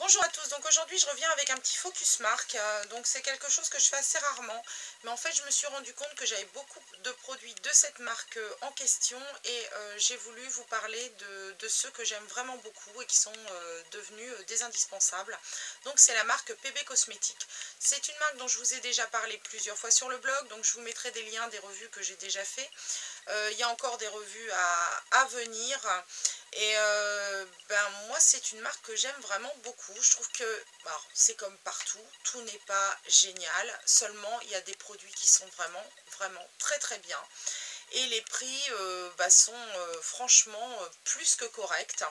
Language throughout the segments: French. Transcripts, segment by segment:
Bonjour à tous, donc aujourd'hui je reviens avec un petit focus marque, donc c'est quelque chose que je fais assez rarement, mais en fait je me suis rendu compte que j'avais beaucoup de produits de cette marque en question et j'ai voulu vous parler de ceux que j'aime vraiment beaucoup et qui sont devenus des indispensables. Donc c'est la marque PB Cosmétiques. C'est une marque dont je vous ai déjà parlé plusieurs fois sur le blog, donc je vous mettrai des liens des revues que j'ai déjà fait. Il y a encore des revues à venir. Et moi c'est une marque que j'aime vraiment beaucoup. Je trouve que c'est comme partout, tout n'est pas génial, seulement il y a des produits qui sont vraiment très très bien. Et les prix sont franchement plus que corrects.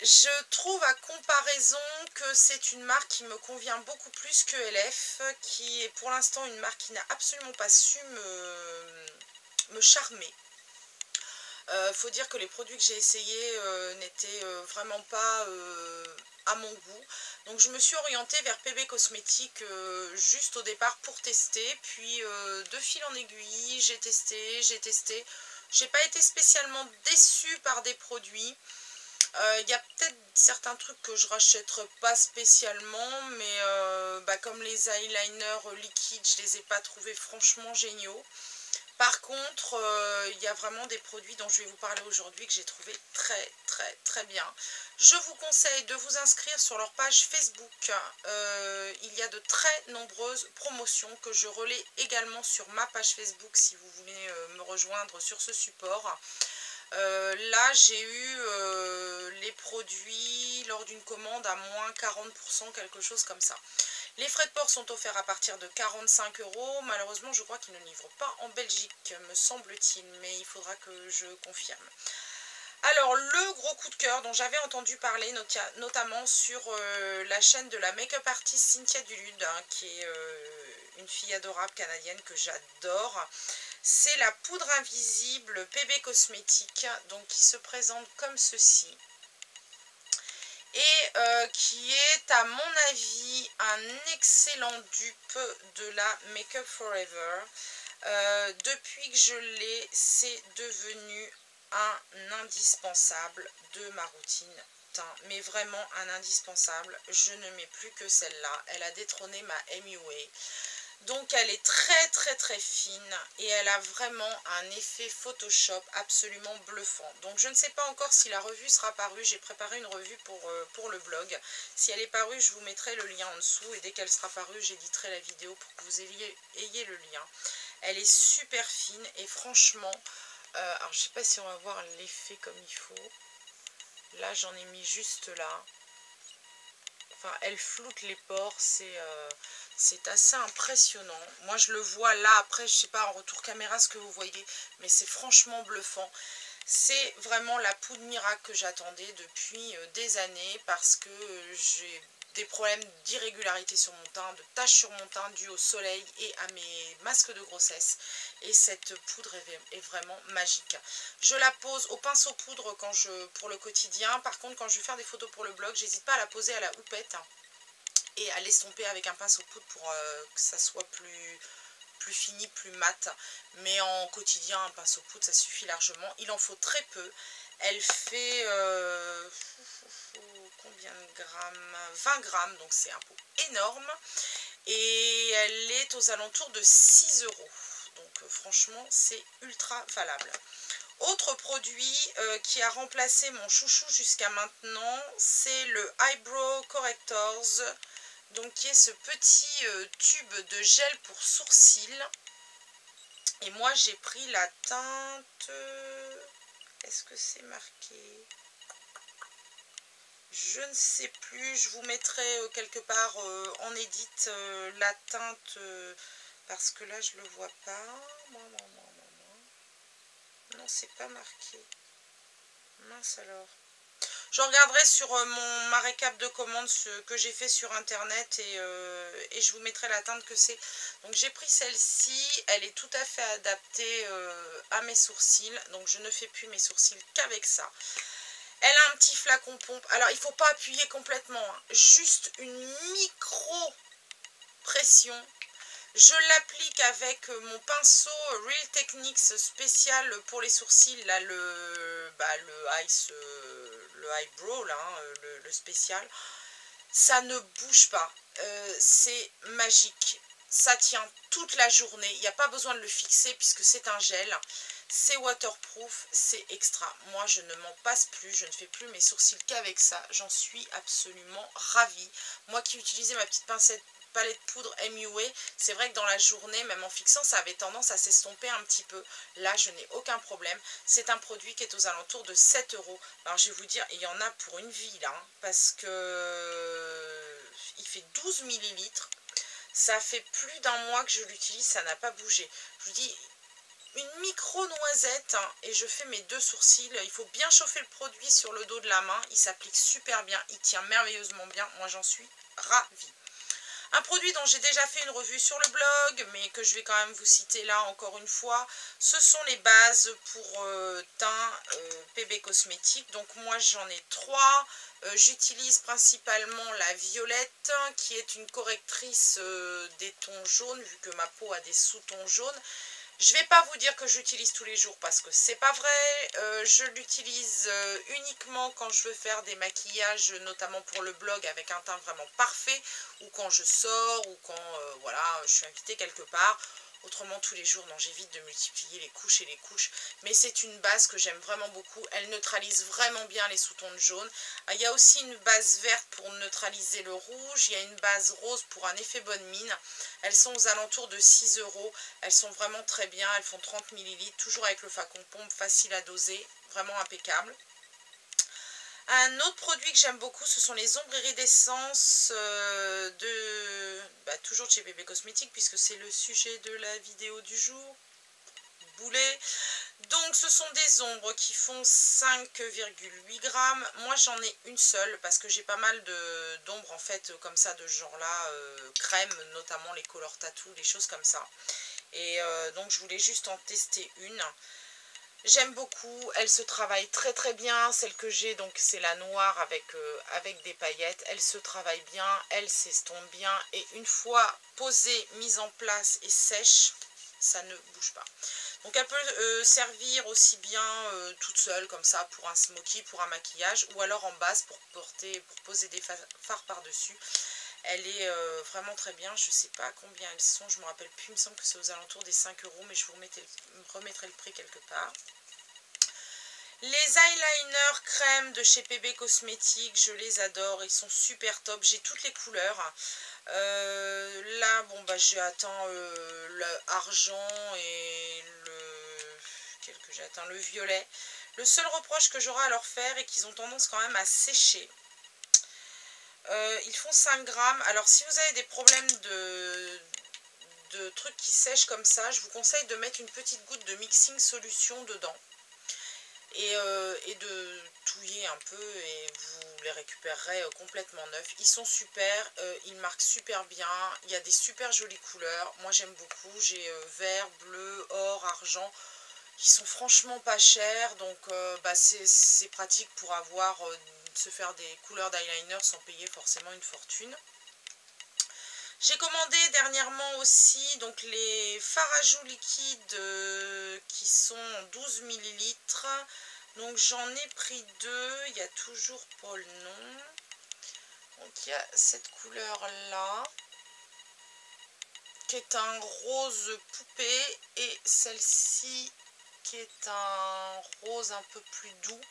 Je trouve à comparaison que c'est une marque qui me convient beaucoup plus que LF, qui est pour l'instant une marque qui n'a absolument pas su me charmer. Faut dire que les produits que j'ai essayés n'étaient vraiment pas à mon goût. Donc je me suis orientée vers PB Cosmétiques juste au départ pour tester. Puis de fil en aiguille, j'ai testé. J'ai pas été spécialement déçue par des produits. Il y a peut-être certains trucs que je rachèterai pas spécialement, mais comme les eyeliners liquides, je les ai pas trouvés franchement géniaux. Par contre, il y a vraiment des produits dont je vais vous parler aujourd'hui que j'ai trouvé très bien. Je vous conseille de vous inscrire sur leur page Facebook. Il y a de très nombreuses promotions que je relais également sur ma page Facebook si vous voulez me rejoindre sur ce support. Là, j'ai eu les produits lors d'une commande à moins 40%, quelque chose comme ça. Les frais de port sont offerts à partir de 45 €. Malheureusement, je crois qu'ils ne livrent pas en Belgique, me semble-t-il, mais il faudra que je confirme. Alors, le gros coup de cœur dont j'avais entendu parler, notamment sur la chaîne de la make-up artiste Cynthia Dulude, qui est une fille adorable canadienne que j'adore, c'est la poudre invisible PB Cosmétiques, donc qui se présente comme ceci. Et qui est à mon avis un excellent dupe de la Make Up Forever. Depuis que je l'ai, c'est devenu un indispensable de ma routine teint, mais vraiment un indispensable. Je ne mets plus que celle-là, elle a détrôné ma MUA. Donc elle est très fine et elle a vraiment un effet Photoshop absolument bluffant. Donc je ne sais pas encore si la revue sera parue, j'ai préparé une revue pour le blog. Si elle est parue, je vous mettrai le lien en dessous et dès qu'elle sera parue, j'éditerai la vidéo pour que vous ayez le lien. Elle est super fine et franchement, alors je ne sais pas si on va voir l'effet comme il faut. Là j'en ai mis juste là. Enfin, elle floute les pores, c'est assez impressionnant. Moi, je le vois là, après, je sais pas en retour caméra ce que vous voyez, mais c'est franchement bluffant. C'est vraiment la poudre miracle que j'attendais depuis des années parce que j'ai des problèmes d'irrégularité sur mon teint, de taches sur mon teint dues au soleil et à mes masques de grossesse. Et cette poudre est vraiment magique. Je la pose au pinceau poudre pour le quotidien. Par contre, quand je vais faire des photos pour le blog, j'hésite pas à la poser à la houppette et à l'estomper avec un pinceau poudre pour que ça soit plus fini, plus mat. Mais en quotidien, un pinceau poudre, ça suffit largement. Il en faut très peu. Elle fait combien de grammes? 20 grammes, donc c'est un pot énorme. Et elle est aux alentours de 6 €. Donc franchement, c'est ultra valable. Autre produit qui a remplacé mon chouchou jusqu'à maintenant, c'est le Eyebrow Correctors. Donc qui est ce petit tube de gel pour sourcils. Et moi j'ai pris la teinte, est-ce que c'est marqué? Je ne sais plus, je vous mettrai quelque part en edit la teinte, parce que là je le vois pas. Non, c'est pas marqué. Mince alors. Je regarderai sur ma récap de commandes ce que j'ai fait sur internet et je vous mettrai la teinte que c'est. Donc j'ai pris celle-ci, elle est tout à fait adaptée à mes sourcils. Donc je ne fais plus mes sourcils qu'avec ça. Elle a un petit flacon pompe. Alors il ne faut pas appuyer complètement, hein. Juste une micro pression. Je l'applique avec mon pinceau Real Techniques spécial pour les sourcils, là, le eyebrow, là, hein, le spécial. ça ne bouge pas. C'est magique. Ça tient toute la journée. Il n'y a pas besoin de le fixer puisque c'est un gel. C'est waterproof, c'est extra. Moi, je ne m'en passe plus. Je ne fais plus mes sourcils qu'avec ça. J'en suis absolument ravie. Moi qui utilisais ma petite palette poudre MUA, c'est vrai que dans la journée, même en fixant, ça avait tendance à s'estomper un petit peu. Là, je n'ai aucun problème. C'est un produit qui est aux alentours de 7 €. Alors, je vais vous dire, il y en a pour une vie là, hein, parce que il fait 12 millilitres. Ça fait plus d'un mois que je l'utilise, ça n'a pas bougé. Je vous dis, une micro noisette, hein, et je fais mes 2 sourcils. Il faut bien chauffer le produit sur le dos de la main. Il s'applique super bien, il tient merveilleusement bien. Moi, j'en suis ravie. Un produit dont j'ai déjà fait une revue sur le blog, mais que je vais quand même vous citer là encore une fois, ce sont les bases pour teint PB Cosmétiques. Donc moi j'en ai 3. J'utilise principalement la violette, qui est une correctrice des tons jaunes, vu que ma peau a des sous-tons jaunes. Je ne vais pas vous dire que j'utilise tous les jours parce que c'est pas vrai. Je l'utilise uniquement quand je veux faire des maquillages, notamment pour le blog, avec un teint vraiment parfait, ou quand je sors, ou quand voilà, je suis invitée quelque part. Autrement, tous les jours, non, j'évite de multiplier les couches et les couches. Mais c'est une base que j'aime vraiment beaucoup. Elle neutralise vraiment bien les sous-tons de jaune. Il y a aussi une base verte pour neutraliser le rouge. Il y a une base rose pour un effet bonne mine. Elles sont aux alentours de 6 €. Elles sont vraiment très bien. Elles font 30 ml. Toujours avec le flacon pompe, facile à doser. Vraiment impeccable. Un autre produit que j'aime beaucoup, ce sont les ombres iridescence toujours de chez Bébé Cosmétique, puisque c'est le sujet de la vidéo du jour. Boulet. Donc ce sont des ombres qui font 5,8 grammes. Moi j'en ai une seule parce que j'ai pas mal d'ombres en fait comme ça de ce genre là, crème, notamment les color tattoo, des choses comme ça. Et donc je voulais juste en tester une. J'aime beaucoup, elle se travaille très très bien. Celle que j'ai, donc c'est la noire avec des paillettes. Elle se travaille bien, elle s'estompe bien. Et une fois posée, mise en place et sèche, ça ne bouge pas. Donc elle peut servir aussi bien toute seule comme ça pour un smoky, pour un maquillage, ou alors en base pour poser des fards par-dessus. Elle est vraiment très bien. Je ne sais pas combien elles sont, je ne me rappelle plus. Il me semble que c'est aux alentours des 5 €, mais je vous remettrai le prix quelque part. Les eyeliners crème de chez PB Cosmétiques, je les adore, ils sont super top, j'ai toutes les couleurs. Là, bon, bah, j'ai atteint l'argent et j'ai atteint le violet. Le seul reproche que j'aurai à leur faire est qu'ils ont tendance quand même à sécher. Ils font 5 grammes. Alors, si vous avez des problèmes de trucs qui sèchent comme ça, je vous conseille de mettre une petite goutte de mixing solution dedans. Et de touiller un peu et vous les récupérerez complètement neufs. Ils sont super, ils marquent super bien, il y a des super jolies couleurs. Moi j'aime beaucoup, j'ai vert, bleu, or, argent. Ils sont franchement pas chers, donc c'est pratique pour se faire des couleurs d'eyeliner sans payer forcément une fortune. J'ai commandé dernièrement aussi donc les fards à joues liquides qui sont 12 ml. Donc j'en ai pris 2, il n'y a toujours pas le nom. Donc il y a cette couleur là, qui est un rose poupée, et celle-ci qui est un rose un peu plus doux.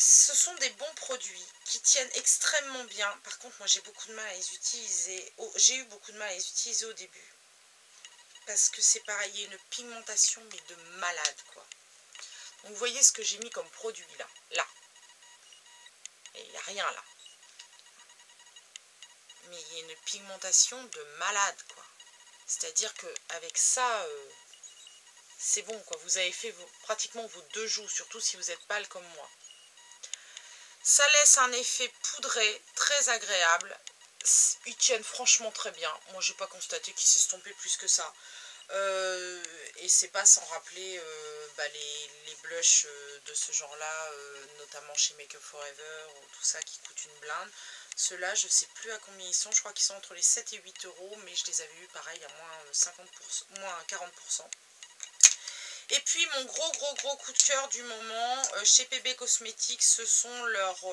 Ce sont des bons produits qui tiennent extrêmement bien. Par contre, moi j'ai beaucoup de mal à les utiliser. J'ai eu beaucoup de mal à les utiliser au début. Parce que c'est pareil, il y a une pigmentation mais de malade quoi. Donc vous voyez ce que j'ai mis comme produit là. Là. Et il n'y a rien là. Mais il y a une pigmentation de malade quoi. C'est-à-dire qu'avec ça, c'est bon quoi. Vous avez fait pratiquement vos 2 joues, surtout si vous n'êtes pâle comme moi. Ça laisse un effet poudré, très agréable. Ils tiennent franchement très bien. Moi, j'ai pas constaté qu'ils s'estompaient plus que ça. Et c'est pas sans rappeler les blushs de ce genre-là, notamment chez Make Up For Ever, ou tout ça qui coûte une blinde. Ceux-là, je sais plus à combien ils sont. Je crois qu'ils sont entre les 7 et 8 €, mais je les avais eu pareil à moins 40%. Et puis mon gros coup de cœur du moment chez PB Cosmétiques, ce sont leurs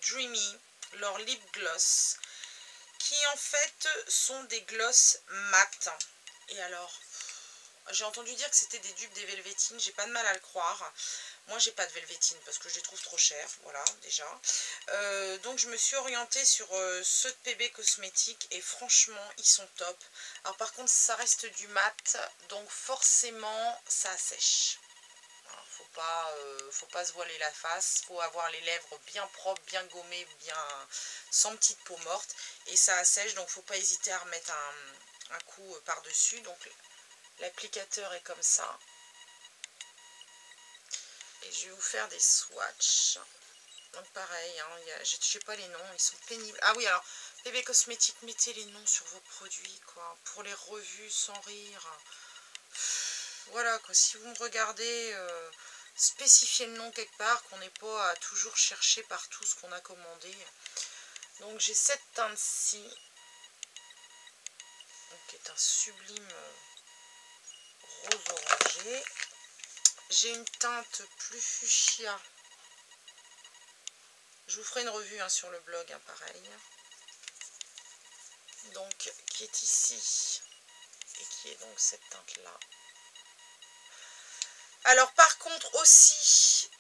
Dreamy. leur lip gloss, qui en fait sont des gloss mat. Et alors, j'ai entendu dire que c'était des dupes des Velvetines, j'ai pas de mal à le croire. Moi j'ai pas de Velvetine parce que je les trouve trop chères, voilà déjà. Donc je me suis orientée sur ceux de PB Cosmétiques et franchement ils sont top. Alors par contre ça reste du mat, donc forcément ça sèche. Alors, faut pas se voiler la face, faut avoir les lèvres bien propres, bien gommées, bien sans petite peau morte. Et ça assèche, donc faut pas hésiter à remettre un coup par-dessus. Donc l'applicateur est comme ça. Et je vais vous faire des swatchs. Donc pareil, hein, je ne sais pas les noms, ils sont pénibles. Ah oui, alors, PB Cosmétiques, mettez les noms sur vos produits, quoi. Pour les revues, sans rire. Voilà, quoi. Si vous me regardez, spécifiez le nom quelque part, qu'on n'ait pas à toujours chercher partout ce qu'on a commandé. Donc j'ai cette teinte-ci, qui est un sublime rose orangé. J'ai une teinte plus fuchsia. Je vous ferai une revue hein, sur le blog, hein, pareil. Donc, qui est ici. Et qui est donc cette teinte-là. Alors, par contre, aussi,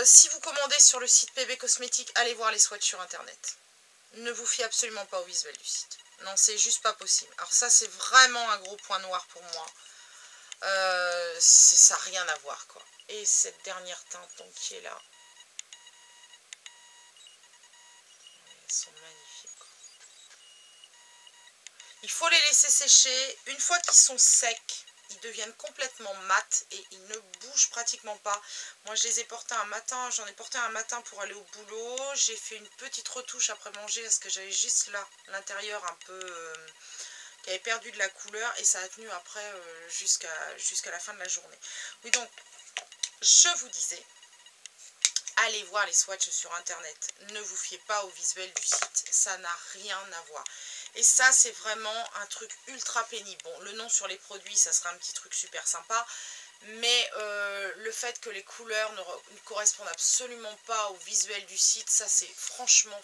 si vous commandez sur le site PB Cosmétiques, allez voir les swatchs sur Internet. Ne vous fiez absolument pas au visuel du site. Non, c'est juste pas possible. Alors ça, c'est vraiment un gros point noir pour moi. Ça n'a rien à voir, quoi. Et cette dernière teinte, donc, qui est là. Elles sont magnifiques, quoi. Il faut les laisser sécher. Une fois qu'ils sont secs, ils deviennent complètement mat et ils ne bougent pratiquement pas. Moi, je les ai portés un matin. J'en ai porté un matin pour aller au boulot. J'ai fait une petite retouche après manger parce que j'avais juste là, l'intérieur un peu... qui avait perdu de la couleur et ça a tenu après jusqu'à la fin de la journée. Oui, donc, je vous disais, allez voir les swatchs sur Internet. Ne vous fiez pas au visuel du site. Ça n'a rien à voir. Et ça, c'est vraiment un truc ultra pénible. Bon, le nom sur les produits, ça sera un petit truc super sympa. Mais le fait que les couleurs ne correspondent absolument pas au visuel du site, ça c'est franchement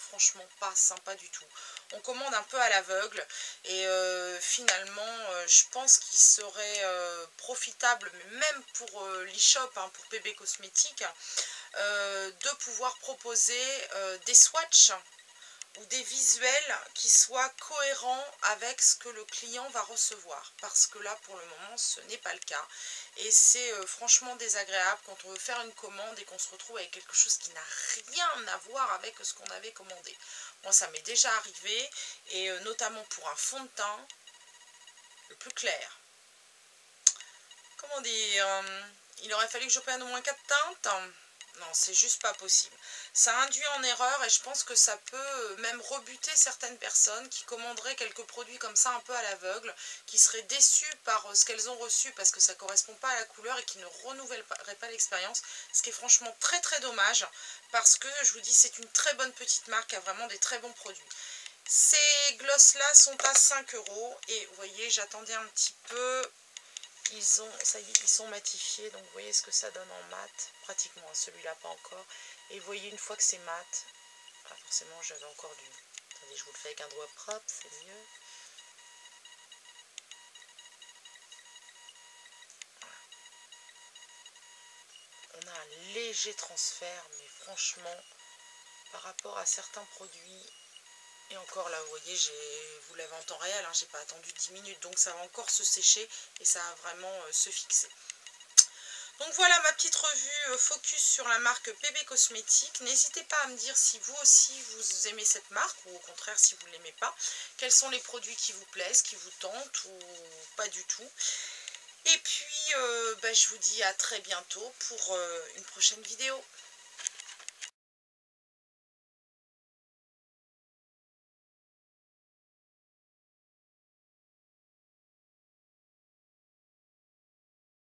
pas sympa du tout. On commande un peu à l'aveugle et finalement je pense qu'il serait profitable, même pour l'e-shop, hein, pour PB Cosmétiques, de pouvoir proposer des swatchs ou des visuels qui soient cohérents avec ce que le client va recevoir. Parce que là, pour le moment, ce n'est pas le cas. Et c'est franchement désagréable quand on veut faire une commande et qu'on se retrouve avec quelque chose qui n'a rien à voir avec ce qu'on avait commandé. Moi, ça m'est déjà arrivé, et notamment pour un fond de teint, le plus clair. Comment dire, il aurait fallu que je prenne au moins 4 teintes. Non, c'est juste pas possible. Ça induit en erreur et je pense que ça peut même rebuter certaines personnes qui commanderaient quelques produits comme ça un peu à l'aveugle, qui seraient déçues par ce qu'elles ont reçu parce que ça ne correspond pas à la couleur et qui ne renouvelleraient pas l'expérience. Ce qui est franchement très dommage parce que je vous dis c'est une très bonne petite marque qui a vraiment des très bons produits. Ces gloss là sont à 5 € et vous voyez j'attendais un petit peu. Ça y est, ils sont matifiés, donc vous voyez ce que ça donne en mat, pratiquement, celui-là pas encore. Et vous voyez une fois que c'est mat, ah, forcément j'avais encore du... Attendez, je vous le fais avec un doigt propre, c'est mieux. Voilà. On a un léger transfert, mais franchement, par rapport à certains produits, et encore là, vous voyez, vous l'avez en temps réel, hein, j'ai pas attendu 10 minutes, donc ça va encore se sécher et ça va vraiment se fixer. Donc voilà ma petite revue focus sur la marque PB Cosmétiques. N'hésitez pas à me dire si vous aussi vous aimez cette marque ou au contraire si vous ne l'aimez pas. Quels sont les produits qui vous plaisent, qui vous tentent ou pas du tout. Et puis je vous dis à très bientôt pour une prochaine vidéo.